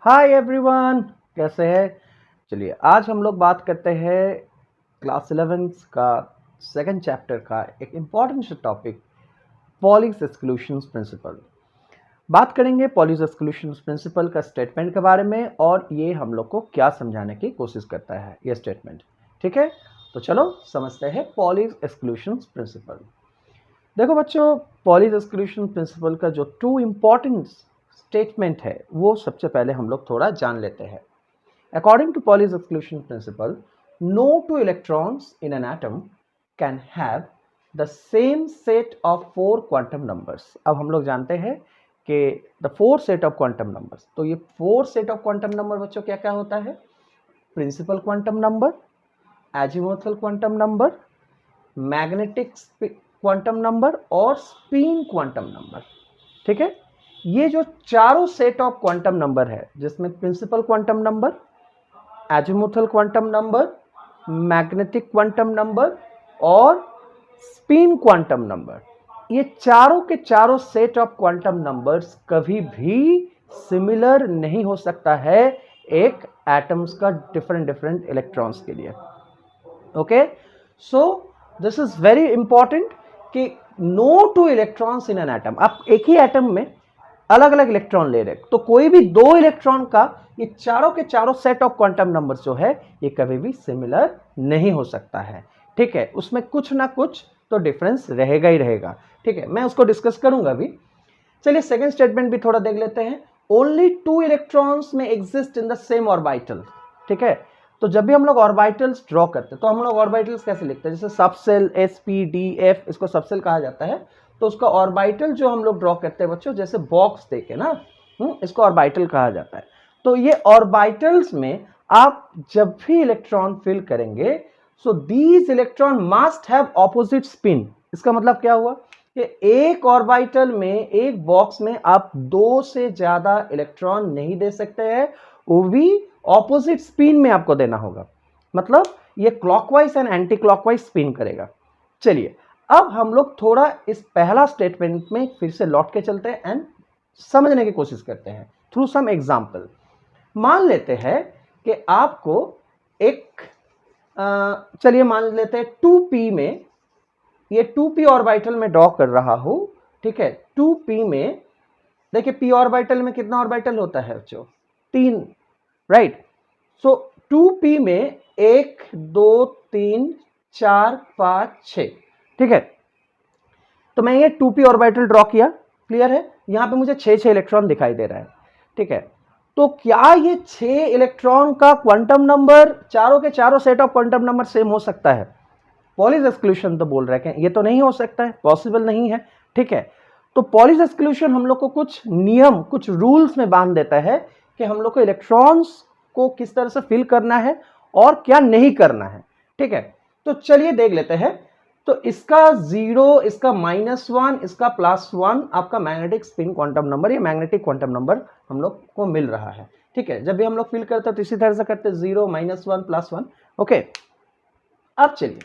Hi everyone, कैसे हैं? चलिए आज हम लोग बात करते हैं क्लास 11 का सेकंड चैप्टर का एक important topic Pauli's exclusion principle. बात करेंगे पॉलीज एक्सक्लूशन प्रिंसिपल का स्टेटमेंट के बारे में और ये हम लोग को क्या समझाने की कोशिश करता है ये स्टेटमेंट। ठीक है, तो चलो समझते हैं पॉलीज एक्सक्लूशन प्रिंसिपल। देखो बच्चों, पॉलीज एक्सक्लूशन प्रिंसिपल का जो टू इम्पॉर्टेंट स्टेटमेंट है वो सबसे पहले हम लोग थोड़ा जान लेते हैं। According to Pauli's exclusion principle, no two electrons in an atom can have the same set of four quantum numbers। अब हम लोग जानते हैं कि the four set of quantum numbers, तो ये four set of quantum number बच्चों क्या क्या होता है? Principal quantum number, azimuthal quantum number, magnetic quantum number और spin quantum number। ठीक है, ये जो चारों सेट ऑफ क्वांटम नंबर है जिसमें principal quantum number, azimuthal quantum number, magnetic quantum number और स्पिन क्वांटम नंबर, ये चारों के चारों सेट ऑफ क्वांटम नंबर्स कभी भी सिमिलर नहीं हो सकता है एक एटम्स का डिफरेंट इलेक्ट्रॉन्स के लिए। Okay, so this is very important कि no two electrons in an atom, आप एक ही एटम में अलग अलग इलेक्ट्रॉन ले रहे, तो कोई भी दो इलेक्ट्रॉन का ये चारों के चारों सेट ऑफ क्वांटम नंबर्स जो है ये कभी भी सिमिलर नहीं हो सकता है। ठीक है, उसमें कुछ ना कुछ तो डिफरेंस रहेगा ही रहेगा। ठीक है, मैं उसको डिस्कस करूंगा अभी। चलिए सेकंड स्टेटमेंट भी थोड़ा देख लेते हैं। ओनली टू इलेक्ट्रॉन्स में exist in the same orbital. ठीक है, तो जब भी हम लोग ऑर्बिटल्स ड्रॉ करते हैं तो हम लोग ऑर्बिटल्स कैसे लिखते हैं? जैसे सबसेल sp,d,f, इसको सबसेल कहा जाता है। तो उसका ऑर्बिटल जो हम लोग ड्रॉ करते हैं बच्चों, जैसे बॉक्स देखे ना, इसको ऑर्बिटल कहा जाता है। तो ये ऑर्बिटल्स में आप जब भी इलेक्ट्रॉन फिल करेंगे, so these electron must have opposite spin. इसका मतलब क्या हुआ कि एक ऑर्बिटल में, एक बॉक्स में आप दो से ज्यादा इलेक्ट्रॉन नहीं दे सकते हैं, वो भी ऑपोजिट स्पिन में आपको देना होगा। मतलब ये clockwise and anti clockwise spin करेगा। चलिए अब हम लोग थोड़ा इस पहला स्टेटमेंट में फिर से लौट के चलते हैं एंड समझने की कोशिश करते हैं थ्रू सम एग्जांपल। मान लेते हैं कि आपको एक चलिए मान लेते हैं 2p में, ये 2p ऑर्बिटल में ड्रॉ कर रहा हूं। ठीक है, 2p में देखिए p ऑर्बिटल में कितना ऑर्बिटल होता है बच्चों? 3, राइट। सो 2p में 1 2 3 4 5 6। ठीक है, तो मैं ये 2p ऑर्बिटल ड्रॉ किया, क्लियर है? यहां पे मुझे 6 इलेक्ट्रॉन दिखाई दे रहा है। ठीक है, तो क्या ये 6 इलेक्ट्रॉन का क्वांटम नंबर, चारों के चारों set of quantum number same हो सकता है? पॉलीज एक्सक्लूशन तो बोल रहे हैं ये तो नहीं हो सकता है, पॉसिबल नहीं है। ठीक है, तो पॉलीज एक्सक्लूशन हम लोग को कुछ नियम, कुछ रूल्स में बांध देता है कि हम लोग को इलेक्ट्रॉन्स को किस तरह से फिल करना है और क्या नहीं करना है। ठीक है, तो चलिए देख लेते हैं। तो इसका 0, इसका -1, इसका +1 आपका मैग्नेटिक स्पिन क्वांटम नंबर, ये मैग्नेटिक क्वांटम नंबर हम लोग को मिल रहा है। ठीक है, जब भी हम लोग फिल करते हैं तो इसी तरह से करते हैं, 0 -1 +1। ओके, अब चलिए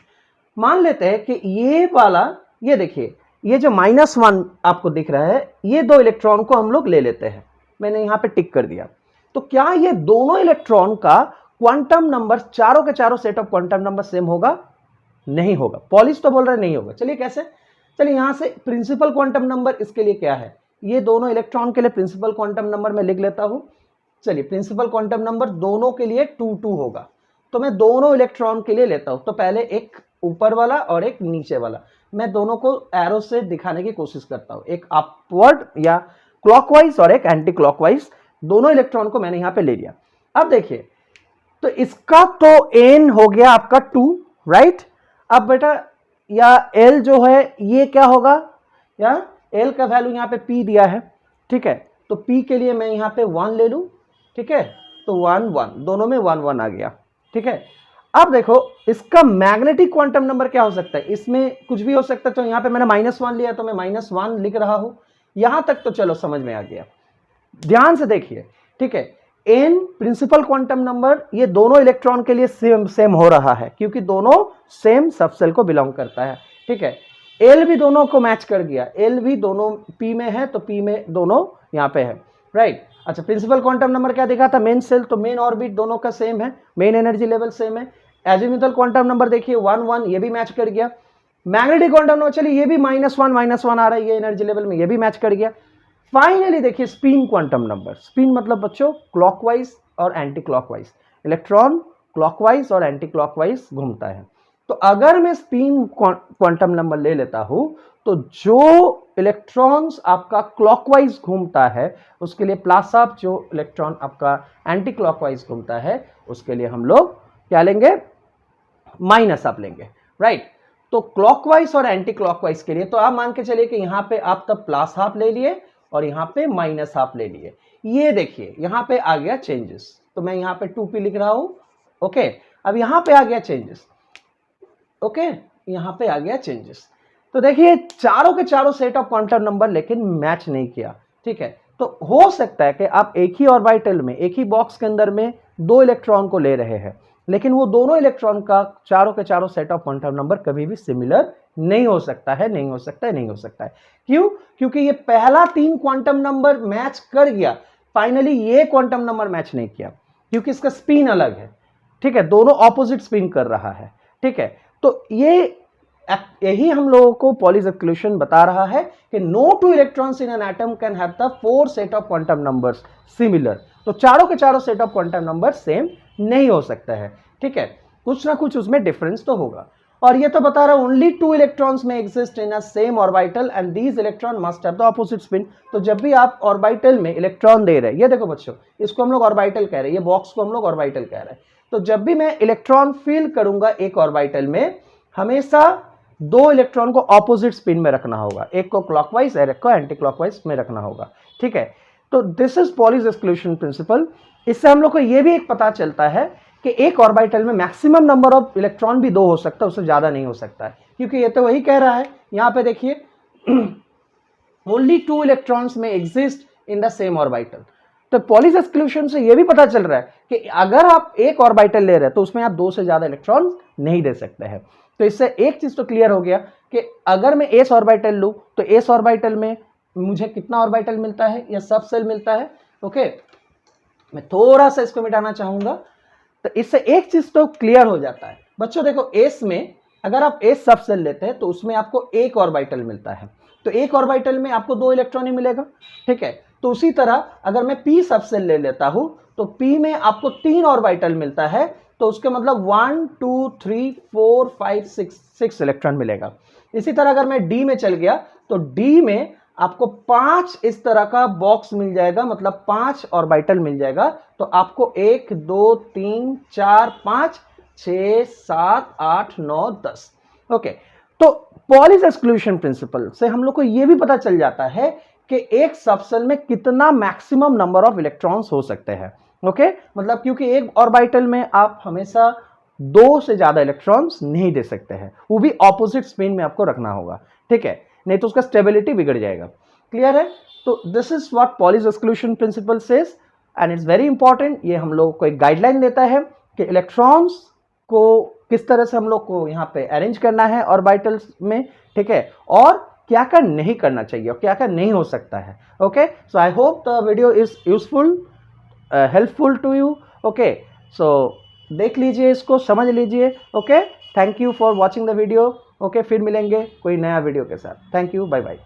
मान लेते हैं कि ये वाला, ये देखिए ये जो -1 आपको दिख रहा है, ये दो इलेक्ट्रॉन को हम लोग ले लेते हैं। मैंने यहां पे टिक कर दिया। तो क्या ये दोनों इलेक्ट्रॉन का क्वांटम नंबर, चारों के चारों set of quantum number same होगा? नहीं होगा। पॉलिश तो बोल रहे नहीं होगा। चलिए कैसे? चलिए यहां से प्रिंसिपल क्वांटम नंबर इसके लिए क्या है, ये दोनों इलेक्ट्रॉन के लिए प्रिंसिपल क्वांटम नंबर मैं लिख लेता हूं। चलिए प्रिंसिपल क्वांटम नंबर दोनों के लिए 2 होगा। तो मैं दोनों इलेक्ट्रॉन के लिए लेता हूं। तो पहले एक ऊपर वाला और एक नीचे वाला, मैं दोनों को एरो से दिखाने की कोशिश करता हूं, एक अपवर्ड या क्लॉकवाइज और एक एंटी क्लॉकवाइज। दोनों इलेक्ट्रॉन को मैंने यहां पे ले लिया। अब देखिए, तो इसका तो n हो गया आपका 2, राइट। अब बेटा या L जो है ये क्या होगा, या L का वैल्यू यहाँ पे P दिया है। ठीक है, तो P के लिए मैं यहाँ पे 1 ले लूं। ठीक है, तो 1 1, दोनों में 1 1 आ गया। ठीक है, अब देखो इसका मैग्नेटिक क्वांटम नंबर क्या हो सकता है? इसमें कुछ भी हो सकता है। तो यहाँ पे मैंने -1 लिया तो मैं -1 लिख रहा हूं। यहां तक तो चलो समझ में आ गया। ध्यान से देखिए, ठीक है, n प्रिंसिपल क्वांटम नंबर ये दोनों इलेक्ट्रॉन के लिए सेम हो रहा है क्योंकि दोनों सेम सबसेल को बिलोंग करता है। ठीक है, L भी दोनों को मैच कर गया, L भी दोनों P में है तो P में दोनों यहां पे है, राइट। अच्छा, प्रिंसिपल क्वांटम नंबर क्या देखा था, मेन सेल, तो मेन ऑर्बिट दोनों का सेम है, मेन एनर्जी लेवल सेम है। एजीमुथल क्वांटम नंबर देखिए 1 1, ये भी मैच कर गया। मैग्नेटिक क्वांटम नंबर चलिए ये भी -1 आ रहा है, ये एनर्जी लेवल में, ये भी मैच कर गया। फाइनली देखिए स्पिन क्वांटम नंबर, स्पिन मतलब बच्चों क्लॉकवाइज और एंटी क्लॉकवाइज, इलेक्ट्रॉन क्लॉकवाइज और एंटी क्लॉकवाइज घूमता है। तो अगर मैं स्पिन क्वांटम नंबर ले लेता हूं तो जो इलेक्ट्रॉन्स आपका क्लॉकवाइज घूमता है उसके लिए प्लस अप, जो इलेक्ट्रॉन आपका एंटी क्लॉकवाइज घूमता है उसके लिए हम लोग क्या लेंगे, माइनस अप लेंगे, राइट। तो क्लॉकवाइज और एंटी क्लॉकवाइज के लिए तो आप मान के चलिए कि यहां पे आप तब प्लस हाफ ले लिए और यहां पे माइनस हाफ ले लिए। ये देखिए यहां पे आ गया चेंजेस, तो मैं यहां पे 2p लिख रहा हूं, ओके। अब यहां पे आ गया चेंजेस, ओके, यहां पे आ गया चेंजेस। तो देखिए चारों के चारों सेट ऑफ क्वांटम नंबर लेकिन मैच नहीं किया, ठीक है। तो हो सकता है कि आप एक ही ऑर्बिटल में, एक ही बॉक्स के अंदर में 2 इलेक्ट्रॉन को ले रहे हैं, लेकिन वो दोनों इलेक्ट्रॉन का चारों के चारों सेट ऑफ क्वांटम नंबर कभी भी सिमिलर नहीं हो सकता है, नहीं हो सकता है, नहीं हो सकता है। क्यों? क्योंकि ये पहला 3 क्वांटम नंबर मैच कर गया, फाइनली ये क्वांटम नंबर मैच नहीं किया क्योंकि इसका स्पिन अलग है, ठीक है, दोनों ऑपोजिट स्पिन कर रहा है, ठीक है। तो यही हम लोगों को पॉलीज एक्सक्लूशन बता रहा है कि no two electrons in an atom can have the 4 set of quantum numbers similar. तो चारों के चारों set of quantum number same नहीं हो सकता है, ठीक है, कुछ ना कुछ उसमें डिफरेंस तो होगा। और ये तो बता रहा है ओनली 2 इलेक्ट्रॉन्स में exist in a same orbital and these electron must have the opposite spin. तो जब भी आप ऑर्बिटल में इलेक्ट्रॉन दे रहे हैं, ये देखो बच्चों, इसको हम लोग ऑर्बिटल कह रहे हैं, ये बॉक्स को हम लोग ऑर्बिटल कह रहे हैं। तो जब भी मैं इलेक्ट्रॉन फिल करूंगा एक ऑर्बिटल में, हमेशा 2 इलेक्ट्रॉन को ऑपोजिट स्पिन में रखना होगा, एक को क्लॉकवाइज और एक को एंटी क्लॉकवाइज में रखना होगा, ठीक है। तो this is Pauli's exclusion principle. इससे हम लोग को यह भी एक पता चलता है कि एक ऑर्बिटल में मैक्सिमम नंबर ऑफ इलेक्ट्रॉन भी 2 हो सकता है, उससे ज्यादा नहीं हो सकता है, क्योंकि ये तो वही कह रहा है यहां पे देखिए ओनली 2 इलेक्ट्रॉन्स में exist in the same orbital. तो पॉलीज एक्सक्लूशन से यह भी पता चल रहा है कि अगर आप एक ऑर्बिटल ले रहे हैं तो उसमें आप 2 से ज्यादा इलेक्ट्रॉन नहीं दे सकते हैं। तो इससे एक चीज तो क्लियर हो गया कि अगर मैं एस ऑर्बिटल लूं तो एस ऑर्बिटल में मुझे कितना ऑर्बिटल मिलता है या सब सेल मिलता है, ओके। मैं थोड़ा सा इसको मिटाना चाहूंगा, तो इससे एक चीज तो क्लियर हो जाता है बच्चों। देखो एस में अगर आप एस सब सेल लेते हैं तो उसमें आपको एक ऑर्बिटल मिलता है, तो एक ऑर्बिटल में आपको 2 इलेक्ट्रॉन ही मिलेगा, ठीक है। तो उसी तरह अगर मैं पी सब सेल ले लेता हूं तो पी में आपको 3 ऑर्बिटल मिलता है, तो उसके मतलब 1 2 3 4 5 6 इलेक्ट्रॉन मिलेगा। इसी तरह अगर मैं डी में चल गया तो डी में आपको 5 इस तरह का बॉक्स मिल जाएगा, मतलब 5 ऑर्बिटल मिल जाएगा। तो आपको 1 2 3 4 5 6 7 8 9 10, ओके। तो पॉलीज एक्सक्लूशन प्रिंसिपल से हम लोग को यह भी पता चल जाता है कि एक सबसेल में कितना मैक्सिमम नंबर ऑफ इलेक्ट्रॉन्स हो सकते हैं, ओके। मतलब क्योंकि एक ऑर्बिटल में आप हमेशा 2 से ज्यादा इलेक्ट्रॉन्स नहीं दे सकते हैं, वो भी ऑपोजिट स्पिन में आपको रखना होगा, ठीक है, नहीं तो उसका स्टेबिलिटी बिगड़ जाएगा। क्लियर है? तो this is what Pauli's exclusion principle says and it's very important. ये हम लोग को एक गाइडलाइन देता है कि इलेक्ट्रॉन्स को किस तरह से हम लोग को यहाँ पे अरेंज करना है ऑर्बिटल्स में, ठीक है, और क्या क्या नहीं करना चाहिए और क्या क्या नहीं हो सकता है, okay. So I hope the video is useful, helpful to you, okay. So देख लीजिए, इसको समझ लीजिए, okay. Thank you for watching the video, okay. फिर मिलेंगे कोई नया वीडियो के साथ। Thank you, bye bye.